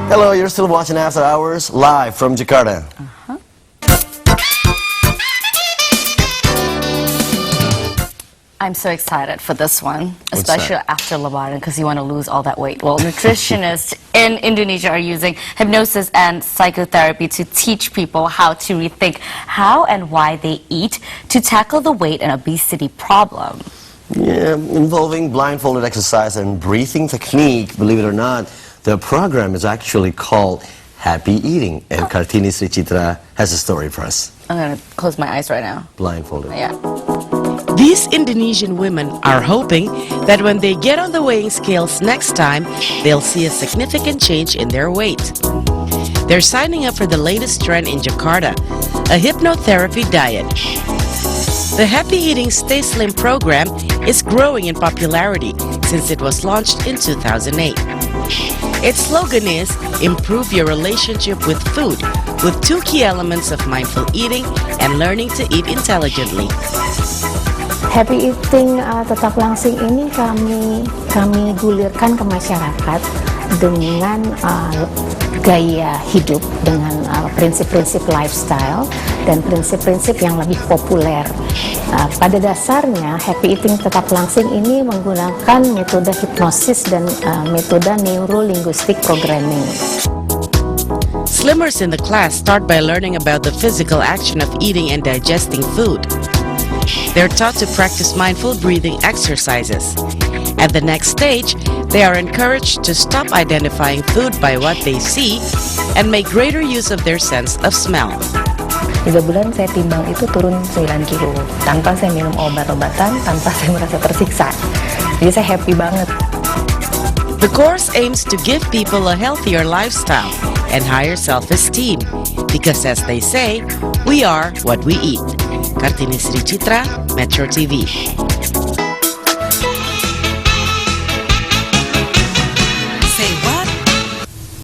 Hello, you're still watching After Hours live from Jakarta. I'm so excited for this one, especially after Lebaran, because you want to lose all that weight. Well, nutritionists in Indonesia are using hypnosis and psychotherapy to teach people how to rethink how and why they eat to tackle the weight and obesity problem. Yeah, involving blindfolded exercise and breathing technique, believe it or not. The program is actually called Happy Eating, and Kartini Sri Chitra has a story for us. I'm going to close my eyes right now. Blindfolded. Yeah. These Indonesian women are hoping that when they get on the weighing scales next time, they'll see a significant change in their weight. They're signing up for the latest trend in Jakarta, a hypnotherapy diet. The Happy Eating Stay Slim program is growing in popularity since it was launched in 2008. Its slogan is, improve your relationship with food with two key elements of mindful eating and learning to eat intelligently. Happy Eating tetap langsing ini kami gulirkan ke masyarakat dengan gaya hidup, dengan prinsip-prinsip lifestyle dan prinsip-prinsip yang lebih populer. Pada dasarnya Happy Eating tetap langsing ini menggunakan metode hipnosis dan metode neuro-linguistic programming. Slimmers in the class start by learning about the physical action of eating and digesting food. They're taught to practice mindful breathing exercises. At the next stage, they are encouraged to stop identifying food by what they see and make greater use of their sense of smell. 3 bulan saya timbang itu turun 9 kilo tanpa saya minum obat-obatan, tanpa saya merasa tersiksa. Jadi saya happy banget. The course aims to give people a healthier lifestyle and higher self-esteem because, as they say, we are what we eat. Kartini Sri Chitra, Metro TV.